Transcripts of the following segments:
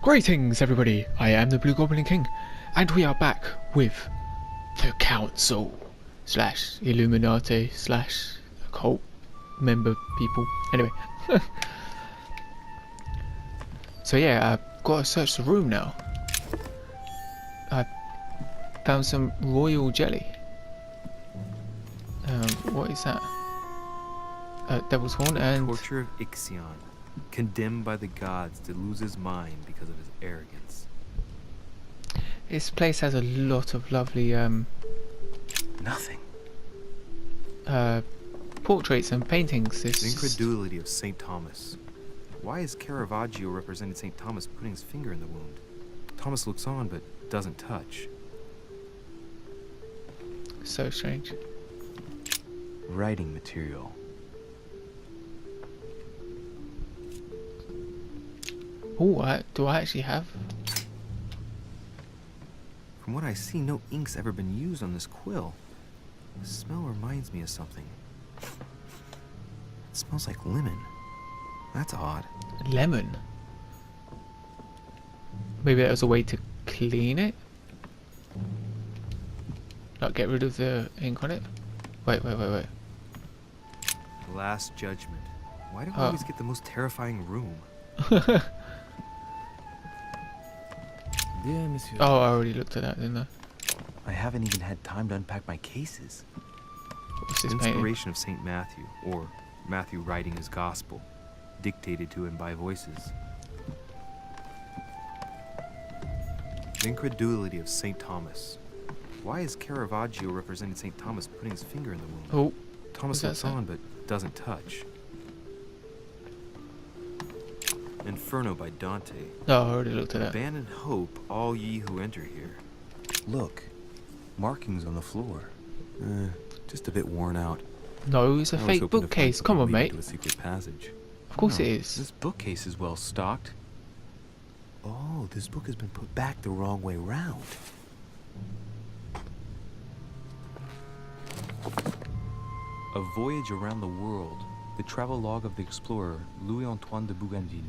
Greetings everybody, I am the Blue Goblin King, and we are back with the Council slash Illuminati slash occult member people. Anyway, so yeah, I've got to search the room now. I found some royal jelly. What is that? Devil's Horn and... Torture of Ixion, condemned by the gods to lose his mind because of his arrogance. This place has a lot of lovely Nothing. portraits and paintings. The incredulity of St. Thomas. Why is Caravaggio representing St. Thomas putting his finger in the wound? Thomas looks on but doesn't touch. So strange. Writing material. Oh, do I actually have? From what I see, no ink's ever been used on this quill. The smell reminds me of something. It smells like lemon. That's odd. Lemon? Maybe that was a way to clean it? Like get rid of the ink on it? Wait. Last Judgment. Why do we always get the most terrifying room? Dear Monsieur. Oh, I already looked at that, didn't I? I haven't even had time to unpack my cases. What's this painting? Inspiration of St. Matthew, or Matthew writing his gospel, dictated to him by voices. The incredulity of St. Thomas. Why is Caravaggio representing St. Thomas putting his finger in the wound? Oh, Thomas looks on but doesn't touch. Inferno by Dante. no, I already looked at that. Abandon hope, all ye who enter here. Look, markings on the floor. Just a bit worn out. No, it's a fake bookcase. Come on, mate. To a secret passage. Of course it is. This bookcase is well stocked. Oh, this book has been put back the wrong way round. A Voyage Around the World. The travel log of the explorer, Louis-Antoine de Bougainville.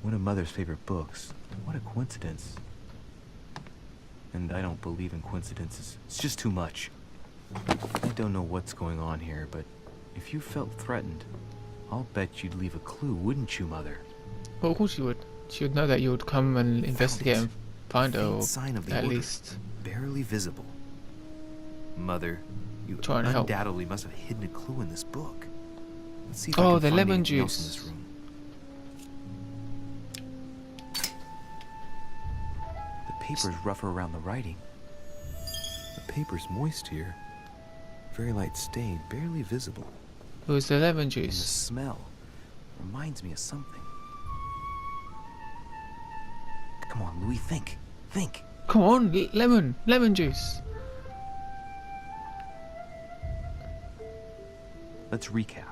One of Mother's favorite books. What a coincidence. And I don't believe in coincidences. It's just too much. I don't know what's going on here, but if you felt threatened, I'll bet you'd leave a clue, wouldn't you, Mother? Well, of course you would. She would know that you would come and investigate and find her, or sign of the at order. least Barely visible. Mother, you try and help. undoubtedly must have hidden a clue in this book. Let's see if Oh, I can the find lemon anything else in juice. this room. The paper's rougher around the writing. The paper's moist here. Very light stain, barely visible. it was the lemon And the juice. smell reminds me of something. Come on, Louis, think. Think. Come on, lemon juice. Let's recap.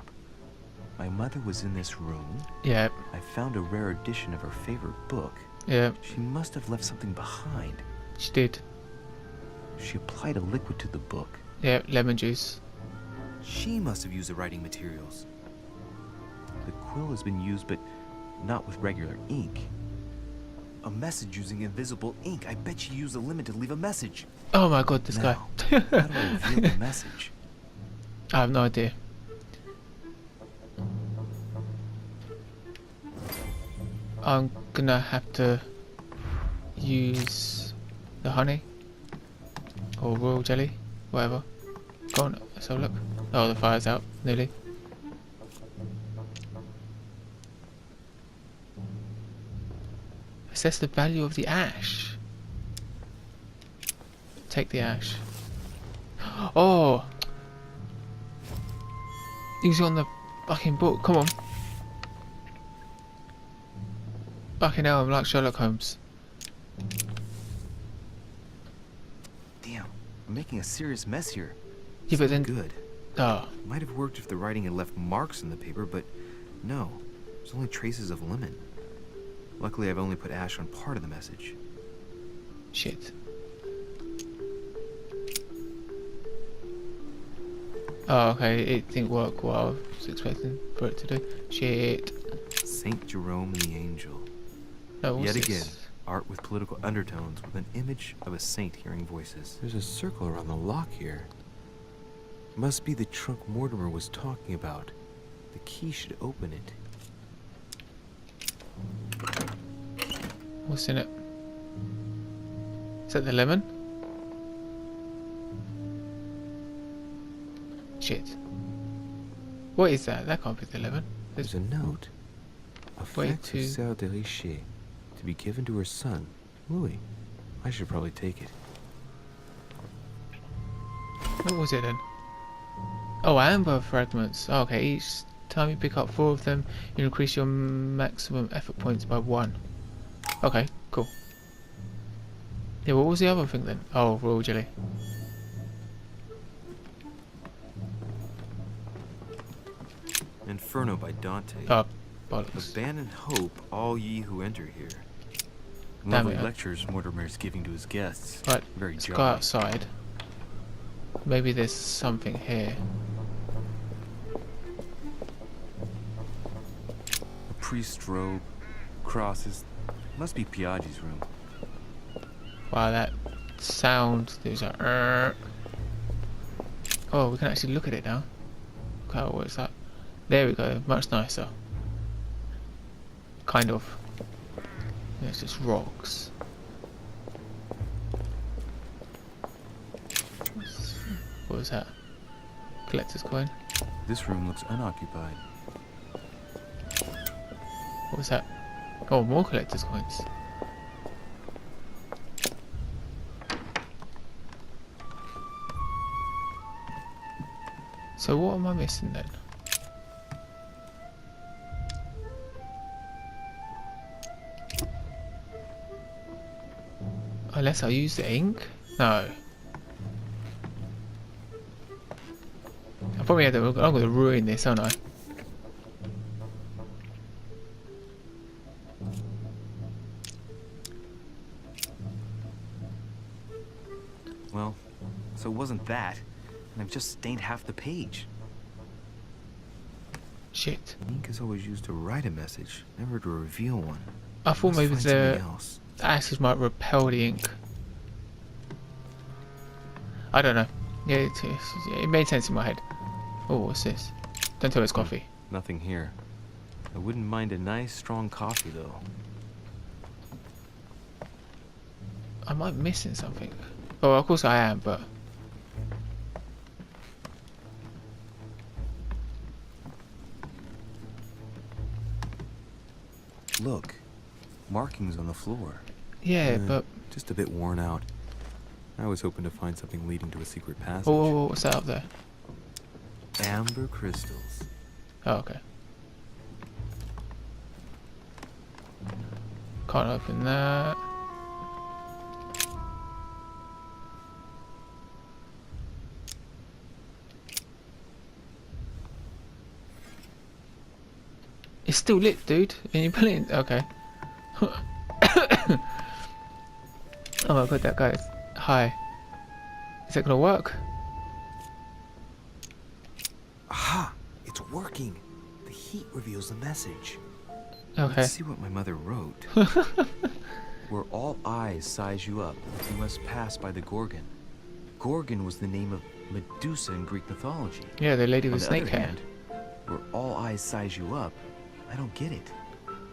My mother was in this room. Yeah, I found a rare edition of her favorite book. yeah, She must have left something behind. she did. She applied a liquid to the book. Yeah, lemon juice. She must have used the writing materials. The quill has been used, but not with regular ink. A message using invisible ink. I bet she used the limit to leave a message. Oh my god, this Now, guy. how do I reveal the message? I have no idea. I'm gonna have to use the honey or royal jelly, whatever. Go on, let's have a look. Oh, the fire's out, nearly. Assess the value of the ash. Take the ash. Oh! He's on the fucking book, come on. Fucking hell, I'm like Sherlock Holmes. Damn, I'm making a serious mess here. Yeah, but It's then... not good. Oh, Might have worked if the writing had left marks in the paper, but no. There's only traces of lemon. Luckily, I've only put ash on part of the message. shit. Oh, okay, it didn't work what I was expecting for it to do. Shit. Saint Jerome and the Angel. No, what's Yet this? again, art with political undertones with an image of a saint hearing voices. There's a circle around the lock here. Must be the trunk Mortimer was talking about. The key should open it. What's in it? Is that the lemon? Shit. What is that? That can't be the lemon. There's a note. A Way fax to- of Sœur de Richer to be given to her son, Louis. I should probably take it. What was it then? Oh, amber fragments. Oh, okay, each time you pick up 4 of them, you increase your maximum effort points by 1. Okay, cool. Yeah, what was the other thing then? Oh, royal jelly. Inferno by Dante. Oh, bollocks. Abandon hope, all ye who enter here. Damn Lovely it. lectures Mortimer's giving to his guests. Right, Very let's go jolly. outside. Maybe there's something here. A priest's robe, crosses. Must be Piaggi's room. Wow, that sound. There's a. Oh, we can actually look at it now. Okay, what is that? There we go. Much nicer. Kind of. Yeah, it's just rocks. What was that? Collector's coin. This room looks unoccupied. What was that? Oh, more collector's coins. So what am I missing then? Unless I use the ink? No. I probably have to. I'm going to ruin this, aren't I? Well, so it wasn't that. And I've just stained half the page. Shit. Ink is always used to write a message, never to reveal one. I thought Must maybe find something the else. ashes might repel the ink. I don't know. Yeah, it made sense in my head. Oh, what's this? Don't tell it's coffee. Nothing here. I wouldn't mind a nice strong coffee though. I might be missing something. Oh, of course I am, but Look, markings on the floor. yeah, Uh, but Just a bit worn out. I was hoping to find something leading to a secret passage. oh, what's that up there? Amber crystals. Oh, okay. Can't open that. It's still lit, dude. And you put it in. Okay. Oh my god, that guy's high. Is that gonna work? Aha! It's working! The heat reveals the message. Okay. Let's see what my mother wrote. Where all eyes size you up, you must pass by the Gorgon. Gorgon was the name of Medusa in Greek mythology. Yeah, the lady On with the snake other hair. hand, where all eyes size you up, I don't get it.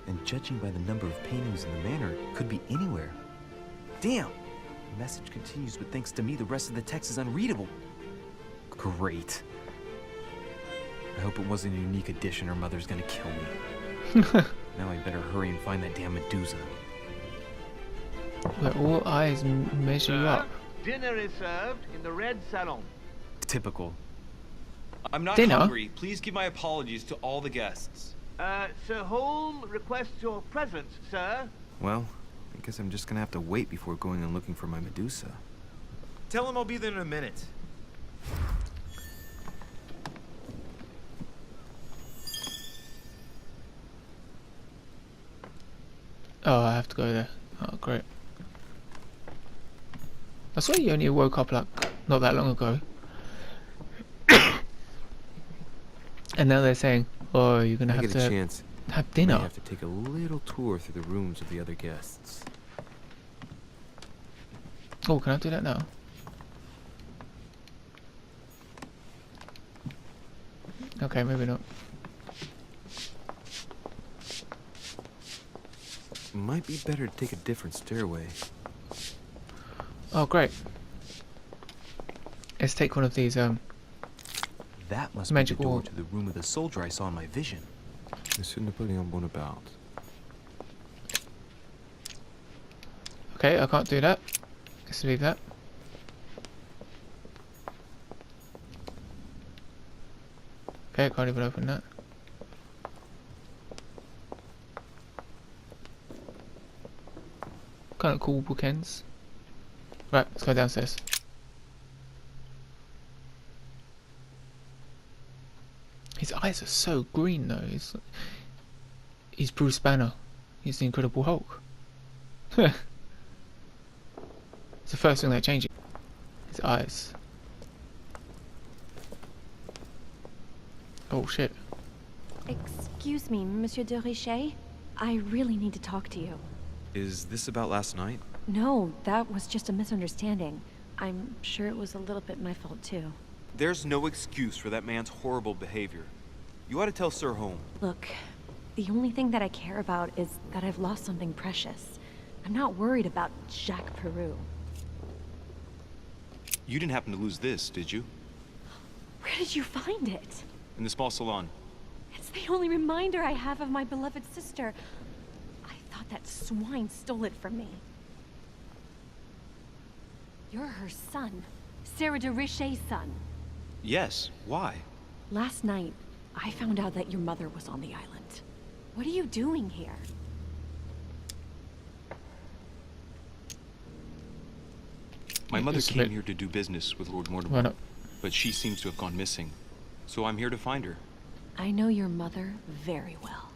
And judging by the number of paintings in the manor, it could be anywhere. Damn! The message continues, but thanks to me, the rest of the text is unreadable. Great. I hope it wasn't a unique edition or Mother's gonna kill me. Now I better hurry and find that damn Medusa. Where all eyes measure you up. Dinner is served in the red salon. Typical. I'm not Dinner? hungry. Please give my apologies to all the guests. Sir Holm requests your presence, sir. Well, I guess I'm just gonna have to wait before going and looking for my Medusa. Tell him I'll be there in a minute. Oh, I have to go there. Oh, great. I swear you only woke up like not that long ago. And now they're saying, oh, you're gonna I have get a to. chance. Have I may dinner. have to take a little tour through the rooms of the other guests. Oh, can I do that now? Okay, maybe not. Might be better to take a different stairway. Oh, great. Let's take one of these. That must Magic be the door wall. to the room of the soldier I saw in my vision. Monsieur Napoleon Bonaparte. Okay, I can't do that. Let's leave that. Okay, I can't even open that. Kind of cool bookends. Right, let's go downstairs. His eyes are so green though. He's Bruce Banner. He's the Incredible Hulk. It's the first thing they're changing. His eyes. Oh shit. Excuse me, Monsieur de Richet? I really need to talk to you. Is this about last night? No, that was just a misunderstanding. I'm sure it was a little bit my fault too. There's no excuse for that man's horrible behavior. You ought to tell Sir Home. Look, the only thing that I care about is that I've lost something precious. I'm not worried about Jacques Peru. You didn't happen to lose this, did you? Where did you find it? In the small salon. It's the only reminder I have of my beloved sister. I thought that swine stole it from me. You're her son. Sarah de Richet's son. Yes, why? Last night, I found out that your mother was on the island. What are you doing here? My mother It's a came bit- here to do business with Lord Why Mortimer, not? but she seems to have gone missing. So I'm here to find her. I know your mother very well.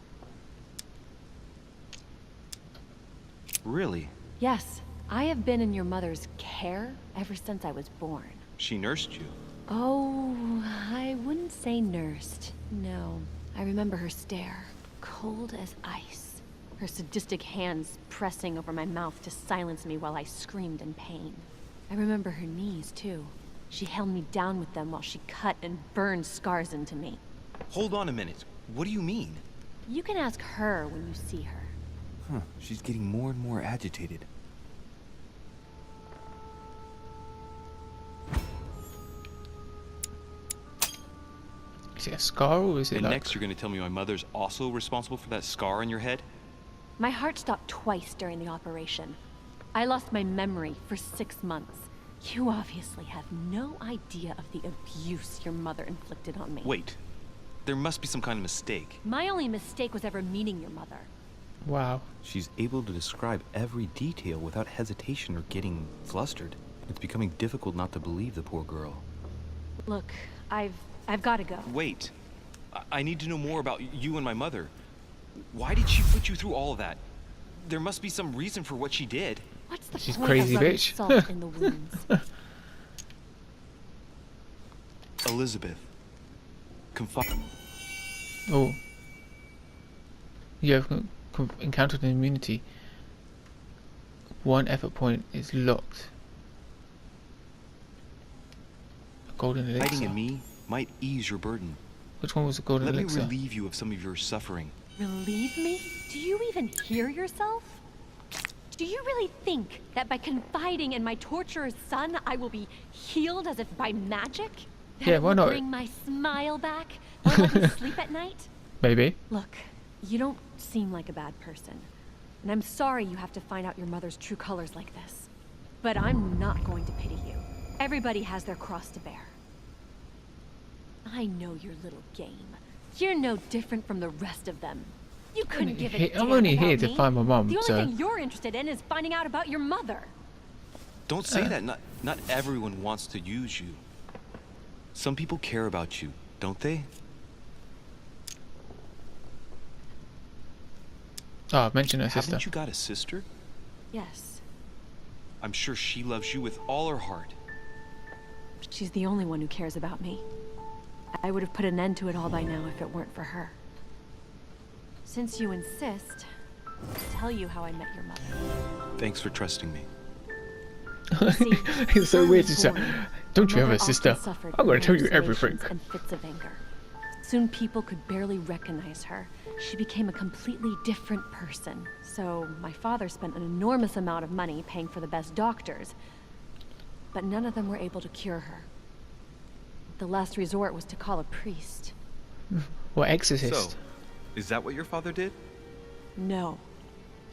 Really? Yes, I have been in your mother's care ever since I was born. She nursed you. Oh, I wouldn't say nursed. No, I remember her stare, cold as ice. Her sadistic hands pressing over my mouth to silence me while I screamed in pain. I remember her knees, too. She held me down with them while she cut and burned scars into me. Hold on a minute. What do you mean? You can ask her when you see her. Huh, she's getting more and more agitated. Is it a scar or is it And like... next you're gonna tell me my mother's also responsible for that scar on your head? My heart stopped twice during the operation. I lost my memory for 6 months. You obviously have no idea of the abuse your mother inflicted on me. Wait. There must be some kind of mistake. My only mistake was ever meeting your mother. Wow. She's able to describe every detail without hesitation or getting flustered. It's becoming difficult not to believe the poor girl. Look, I've got to go. Wait. I need to know more about you and my mother. Why did she put you through all of that? There must be some reason for what she did. What's the She's point crazy, of rubbing bitch. salt in the wounds? Elizabeth. Confide. Oh. You have encountered an immunity. 1 effort point is locked. A golden elixir. Hiding in me might ease your burden. Which one was the golden Let me elixir? relieve you of some of your suffering. Relieve me? Do you even hear yourself? Do you really think that by confiding in my torturer's son, I will be healed as if by magic? That Yeah, it why will not? bring my smile back? Or let me sleep at night? Maybe. Look, you don't seem like a bad person. And I'm sorry you have to find out your mother's true colors like this. But I'm not going to pity you. Everybody has their cross to bear. I know your little game. You're no different from the rest of them. You couldn't give a damn I'm only here about to me. find my mum, The only so... thing you're interested in is finding out about your mother. Don't say that. Not everyone wants to use you. Some people care about you, don't they? Oh, I've mentioned her sister. Haven't you got a sister? Yes, I'm sure she loves you with all her heart. she's the only one who cares about me. I would have put an end to it all by now if it weren't for her. Since you insist, I'll tell you how I met your mother. Thanks for trusting me. See, It's so when I weird was to say, born, don't you my have a mother sister? often suffered I'm going to from tell you everything. hallucinations and fits of anger. Soon people could barely recognize her. She became a completely different person. So my father spent an enormous amount of money paying for the best doctors, but none of them were able to cure her. The last resort was to call a priest. Or exorcist. So, is that what your father did? No.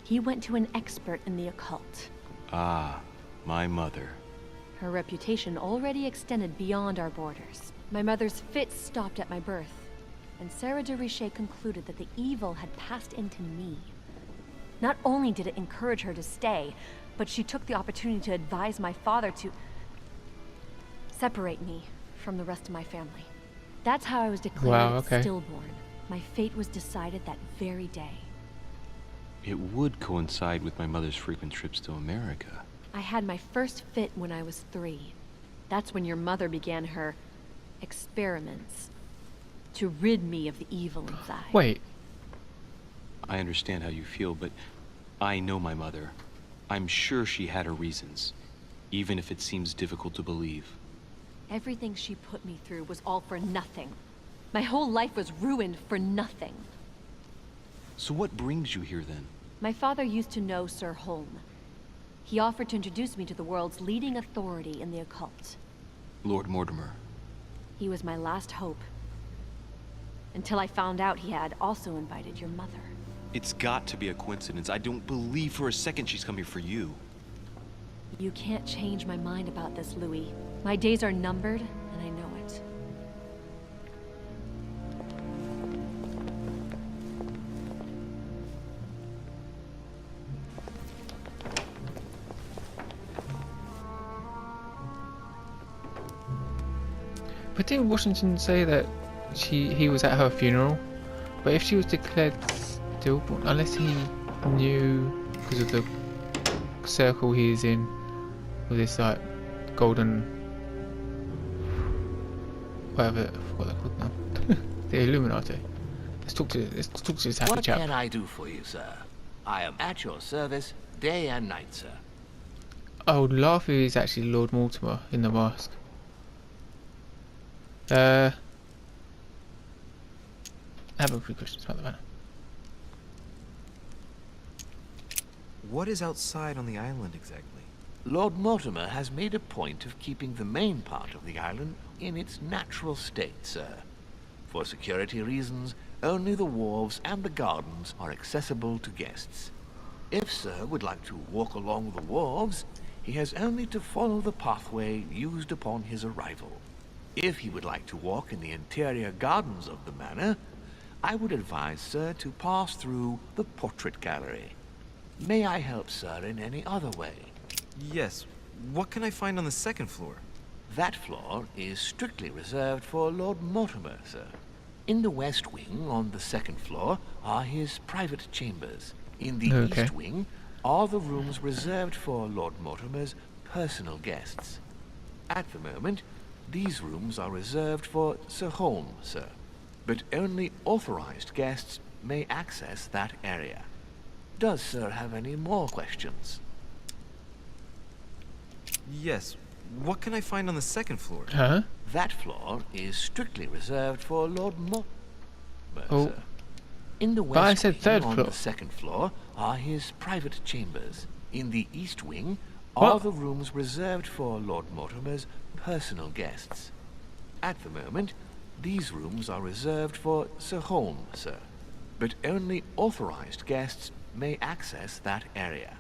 He went to an expert in the occult. Ah, my mother. Her reputation already extended beyond our borders. My mother's fits stopped at my birth, and Sarah de Richet concluded that the evil had passed into me. Not only did it encourage her to stay, but she took the opportunity to advise my father to separate me from the rest of my family. That's how I was declared Wow, okay. stillborn. My fate was decided that very day. It would coincide with my mother's frequent trips to America. I had my first fit when I was 3. That's when your mother began her experiments to rid me of the evil inside. Wait, I understand how you feel, but I know my mother. I'm sure she had her reasons, even if it seems difficult to believe. Everything she put me through was all for nothing. My whole life was ruined for nothing. So what brings you here then? My father used to know Sir Holm. He offered to introduce me to the world's leading authority in the occult. Lord Mortimer. He was my last hope. Until I found out he had also invited your mother. It's got to be a coincidence. I don't believe for a second she's coming for you. You can't change my mind about this, Louis. My days are numbered, and I know it. but didn't Washington say that he was at her funeral? But if she was declared stillborn, unless he knew because of the circle he's in with this like golden whatever, I forgot what they're called now. The Illuminati. Let's talk to this happy What chap. can I do for you, sir? I am at your service day and night, sir. I would laugh if he's actually Lord Mortimer in the mask. I have a few questions about the matter. What is outside on the island exactly? Lord Mortimer has made a point of keeping the main part of the island in its natural state, sir. For security reasons, only the wharves and the gardens are accessible to guests. If Sir would like to walk along the wharves, he has only to follow the pathway used upon his arrival. If he would like to walk in the interior gardens of the manor, I would advise Sir to pass through the portrait gallery. May I help Sir in any other way? Yes. What can I find on the second floor? That floor is strictly reserved for Lord Mortimer, sir. In the west wing on the second floor are his private chambers. In the Okay. east wing are the rooms reserved for Lord Mortimer's personal guests. At the moment, these rooms are reserved for Sir Holm, sir. But only authorized guests may access that area. Does Sir have any more questions? Yes. What can I find on the second floor? Huh? That floor is strictly reserved for Lord Mortimer, Oh. sir. In the But I west said wing third on floor. the second floor are his private chambers. In the east wing What? are the rooms reserved for Lord Mortimer's personal guests. At the moment, these rooms are reserved for Sir Holm, sir. But only authorized guests may access that area.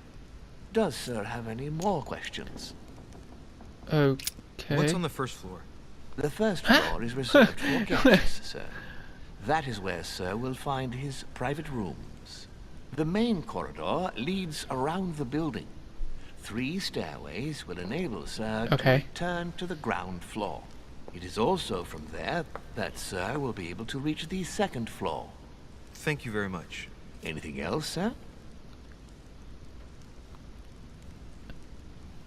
Does Sir have any more questions? Okay. What's on the first floor? The first floor is reserved for guests, sir. That is where Sir will find his private rooms. The main corridor leads around the building. 3 stairways will enable Sir Okay. to return to the ground floor. It is also from there that Sir will be able to reach the second floor. Thank you very much. Anything else, sir?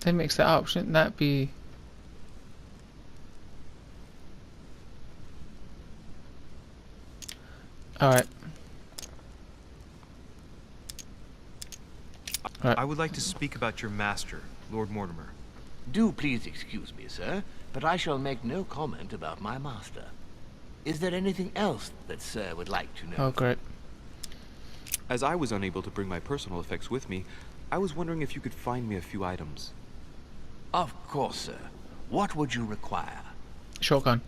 They mix that up, shouldn't that be? Alright. Right. I would like to speak about your master, Lord Mortimer. Do please excuse me, sir, but I shall make no comment about my master. Is there anything else that sir would like to know? Oh, great. As I was unable to bring my personal effects with me, I was wondering if you could find me a few items. Of course, sir. What would you require? Shotgun.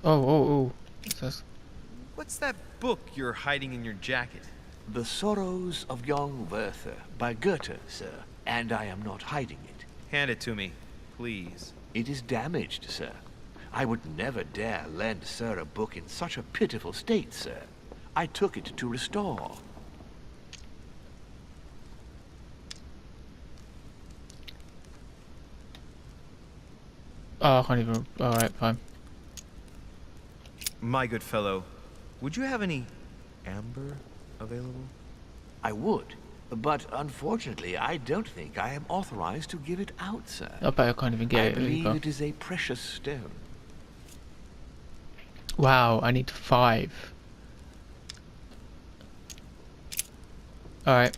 Oh. That's- What's that book you're hiding in your jacket? The Sorrows of Young Werther by Goethe, sir. And I am not hiding it. Hand it to me, please. It is damaged, sir. I would never dare lend sir a book in such a pitiful state, sir. I took it to restore. Oh, I can't even. Alright, fine. My good fellow, would you have any amber available? I would, but unfortunately I don't think I am authorized to give it out, sir. I bet I can't even get I it. There you believe go. it is a precious stone. Wow, I need 5. Alright.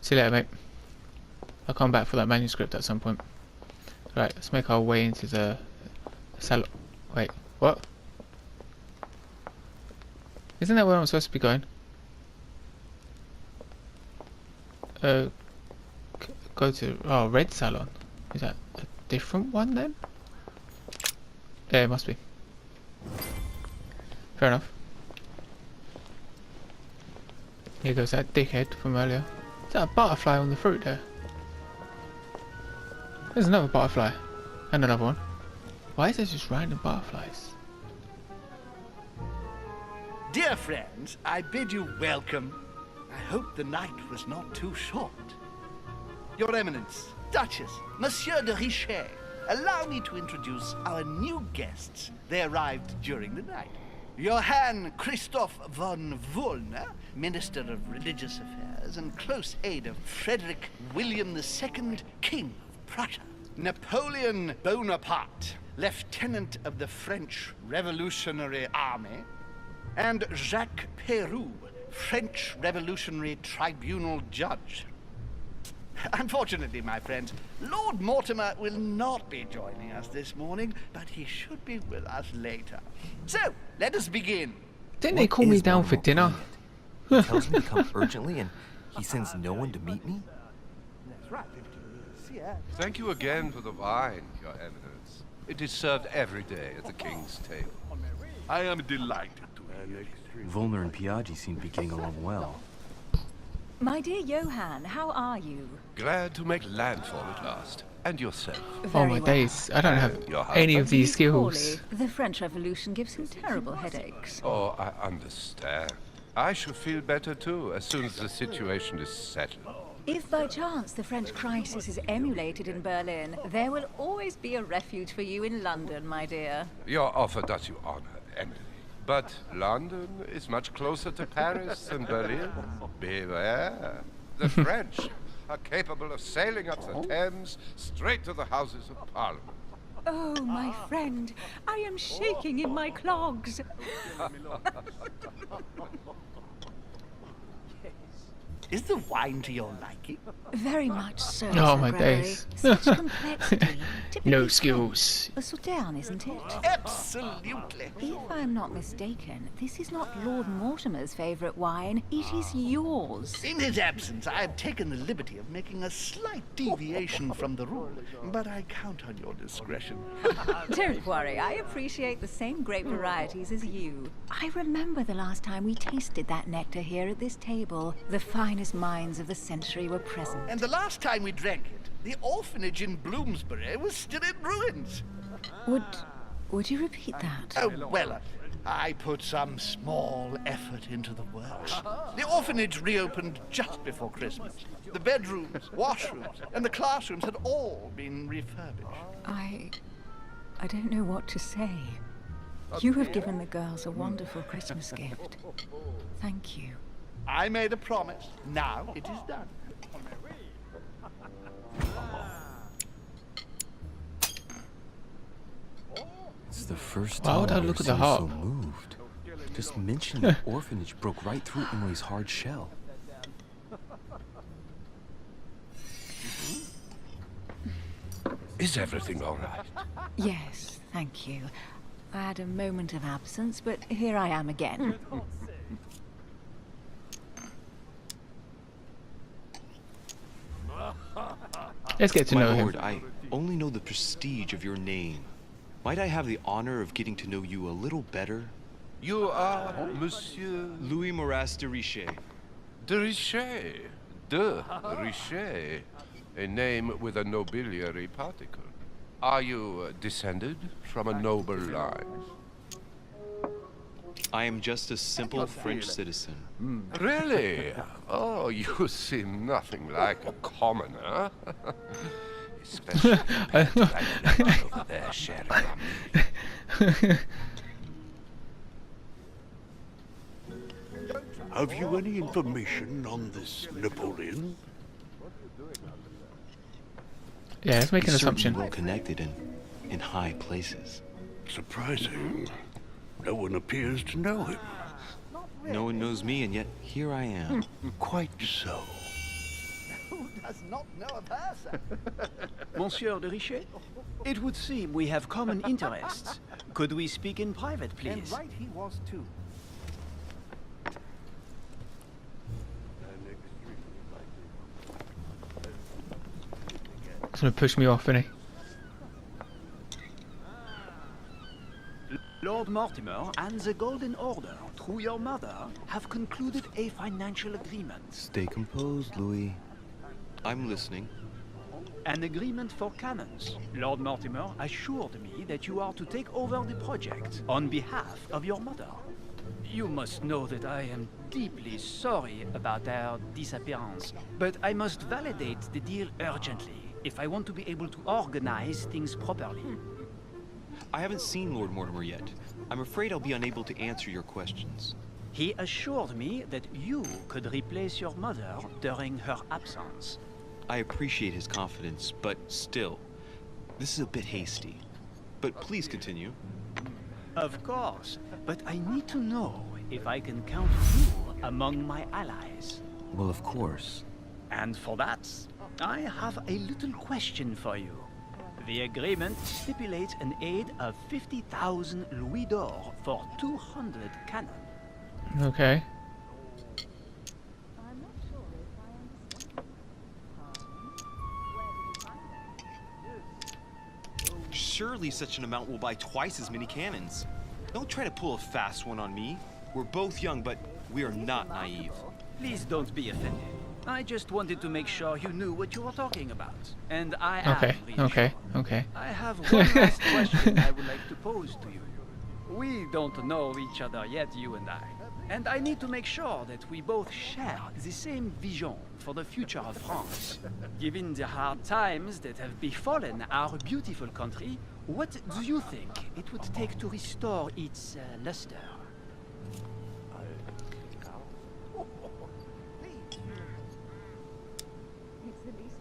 See you later, mate. I'll come back for that manuscript at some point. Right, let's make our way into the salon. Wait, what? Isn't that where I'm supposed to be going? Go to Red Salon. Is that a different one then? Yeah, it must be. Fair enough. Here goes that dickhead from earlier. Is that a butterfly on the fruit there? There's another butterfly. And another one. Why is there just random butterflies? Dear friends, I bid you welcome. I hope the night was not too short. Your Eminence, Duchess, Monsieur de Richet, allow me to introduce our new guests. They arrived during the night. Johann Christoph von Wollner, Minister of Religious Affairs and close aide of Frederick William II, King of Prussia. Napoleon Bonaparte, Lieutenant of the French Revolutionary Army. And Jacques Peroux, French Revolutionary Tribunal Judge. Unfortunately, my friends, Lord Mortimer will not be joining us this morning, but he should be with us later. So, let us begin. Didn't they What call me is down one for more dinner? planet? He tells me to come urgently and he sends no one to meet me? That's right. Thank you again for the wine, Your Eminence. It is served every day at the King's table. I am delighted to hear it. Volner and Piaggi seem to be getting along well. My dear Johann, how are you? Glad to make landfall at last. And yourself. Oh Very my well. days, I don't have Your any of husband? these He's skills. poorly. The French Revolution gives him terrible headaches. Oh, I understand. I shall feel better too, as soon as the situation is settled. If by chance the French crisis is emulated in Berlin, there will always be a refuge for you in London, my dear. Your offer does you honor, Emily. But London is much closer to Paris than Berlin. Beware. The French are capable of sailing up the Thames straight to the Houses of Parliament. Oh, my friend, I am shaking in my clogs. Is the wine to your liking? Very much so. Oh, Sir my Gregory. days. Such complexity. Typically No tough. skills. A Sauternes, isn't it? Absolutely. If I'm not mistaken, this is not Lord Mortimer's favourite wine. It is yours. In his absence, I have taken the liberty of making a slight deviation from the rule, but I count on your discretion. Don't worry, I appreciate the same grape varieties as you. I remember the last time we tasted that nectar here at this table. The finest minds of the century were present. And the last time we drank it, the orphanage in Bloomsbury was still in ruins. Would you repeat that? Oh, well, I put some small effort into the works. The orphanage reopened just before Christmas. The bedrooms, washrooms, and the classrooms had all been refurbished. I don't know what to say. You have given the girls a wonderful Christmas gift. Thank you. I made a promise. Now it is done. It's the first Why time would I I've look ever at the seen you heart? so moved. Just mentioning the orphanage broke right through Emily's hard shell. Is everything all right? Yes, thank you. I had a moment of absence, but here I am again. Let's get to My know lord, him. I only know the prestige of your name. Might I have the honor of getting to know you a little better? You are Monsieur Louis Moras de Richet. de Richet. De Richet. A name with a nobiliary particle. Are you descended from a noble line? I am just a simple French citizen. Really? Oh, you seem nothing like a commoner. Especially compared to that lady over there, Sherry. Have you any information on this Napoleon? Yeah, let's make an He's certainly assumption. well connected in high places. Surprising. No one appears to know him. No one knows me, and yet here I am. Quite so. Who does not know of her, sir? Monsieur de Richet, it would seem we have common interests. Could we speak in private, And please? right he was too. He's gonna push me off, isn't he? Lord Mortimer and the Golden Order, through your mother, have concluded a financial agreement. Stay composed, Louis. I'm listening. An agreement for cannons. Lord Mortimer assured me that you are to take over the project on behalf of your mother. You must know that I am deeply sorry about their disappearance, but I must validate the deal urgently if I want to be able to organize things properly. I haven't seen Lord Mortimer yet. I'm afraid I'll be unable to answer your questions. He assured me that you could replace your mother during her absence. I appreciate his confidence, but still, this is a bit hasty. But please continue. Of course, but I need to know if I can count you among my allies. Well, of course. And for that, I have a little question for you. The agreement stipulates an aid of 50,000 louis d'or for 200 cannon. Okay. Surely such an amount will buy twice as many cannons. Don't try to pull a fast one on me. We're both young, but we are not naive. Please don't be offended. I just wanted to make sure you knew what you were talking about. And I am Okay. reassured. Okay. Okay. I have one last question I would like to pose to you. We don't know each other yet, you and I. And I need to make sure that we both share the same vision for the future of France. Given the hard times that have befallen our beautiful country, what do you think it would take to restore its luster?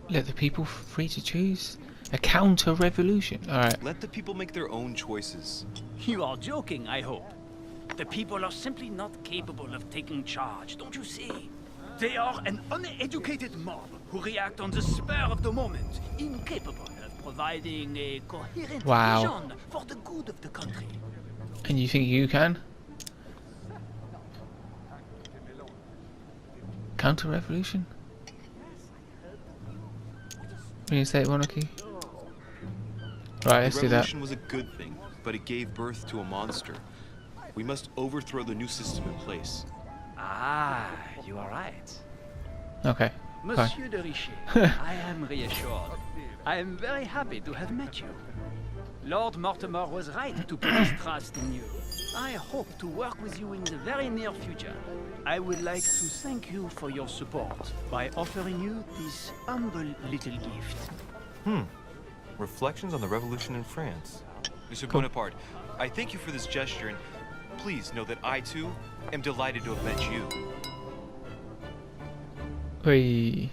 Let the people free to choose. A counter-revolution. Alright. Let the people make their own choices. You are joking, I hope. The people are simply not capable of taking charge, don't you see? They are an uneducated mob who react on the spur of the moment, incapable of providing a coherent Wow. vision for the good of the country. And you think you can? Counter-revolution? Reinstate monarchy? Right, let's the do that. revolution was a good thing, but it gave birth to a monster. We must overthrow the new system in place. Ah, you are right. Okay. Fine. Monsieur de Richet, I am reassured. I am very happy to have met you. Lord Mortimer was right to put his trust in you. I hope to work with you in the very near future. I would like to thank you for your support by offering you this humble little gift. Reflections on the Revolution in France. Monsieur Bonaparte, I thank you for this gesture, and please know that I, too, am delighted to have met you. We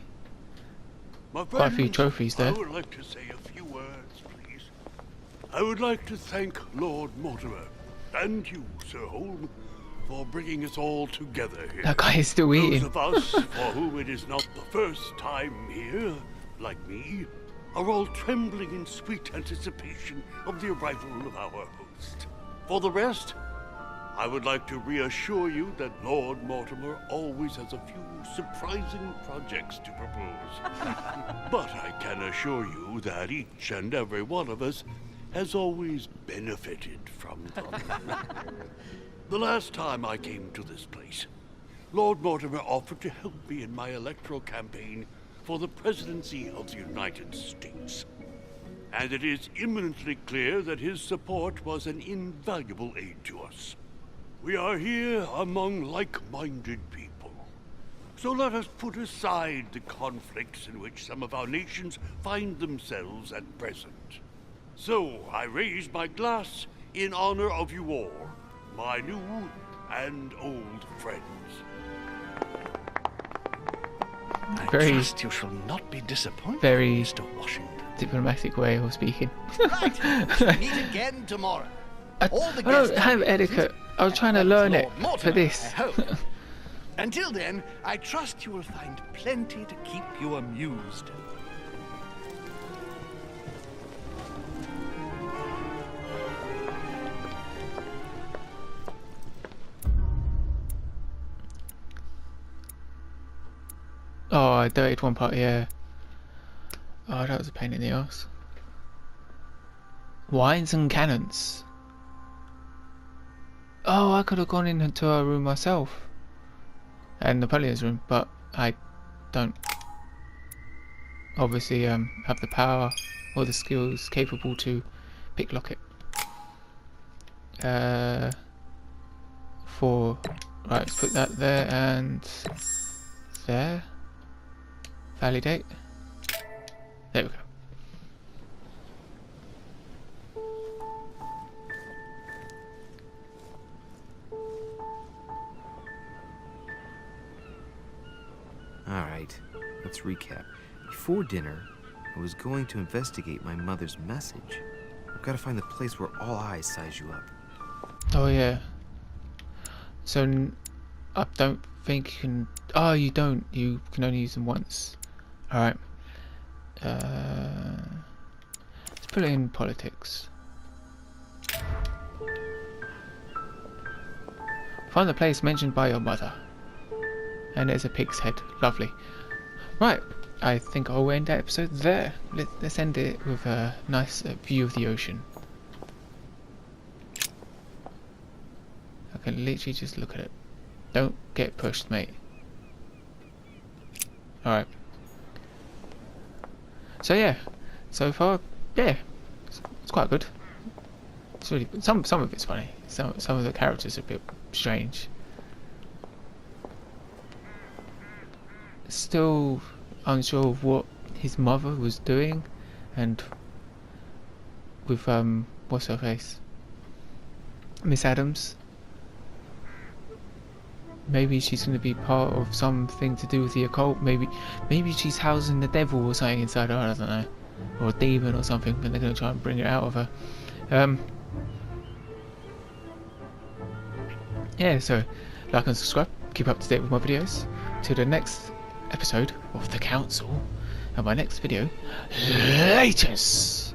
My quite a few friends, trophies I there. would like to say a few words, please. I would like to thank Lord Mortimer and you, Sir Holm, for bringing us all together here. That guy is still eating. Those of us for whom it is not the first time here, like me, are all trembling in sweet anticipation of the arrival of our host. For the rest, I would like to reassure you that Lord Mortimer always has a few surprising projects to propose. But I can assure you that each and every one of us has always benefited from them. The last time I came to this place, Lord Mortimer offered to help me in my electoral campaign for the presidency of the United States. And it is imminently clear that his support was an invaluable aid to us. We are here among like-minded people. So let us put aside the conflicts in which some of our nations find themselves at present. So I raise my glass in honor of you all, my new and old friends. I Very- trust you shall not be disappointed, very- Mr. Washington. Diplomatic way of speaking. Right, we shall meet again tomorrow. All the I don't guests have are etiquette. I was trying to and learn Lord it for Mortimer, this. I hope. Until then, I trust you will find plenty to keep you amused. Oh, I dirtied one part, yeah. Oh, that was a pain in the ass. Wines and cannons. Oh, I could have gone into her room myself. And Napoleon's room, but I don't obviously have the power or the skills capable to picklock it. 4. Right, let's put that there and there. Validate. There we go. Alright, let's recap. Before dinner, I was going to investigate my mother's message. I've got to find the place where all eyes size you up. Oh yeah. So I don't think you can. Oh, you don't. You can only use them once. All right. Let's put it in politics. Find the place mentioned by your mother. And there's a pig's head. Lovely. Right. I think I'll end that episode there. Let's end it with a nice view of the ocean. I can literally just look at it. Don't get pushed, mate. Alright. So yeah, so far, yeah, it's quite good. It's really some of it's funny. Some of the characters are a bit strange. Still unsure of what his mother was doing, and with what's her face, Miss Adams. Maybe she's going to be part of something to do with the occult. Maybe she's housing the devil or something inside her. I don't know, or a demon or something. And they're going to try and bring it out of her. Yeah. So, like and subscribe. Keep up to date with my videos. Till the next episode of The Council, and my next video. Latest.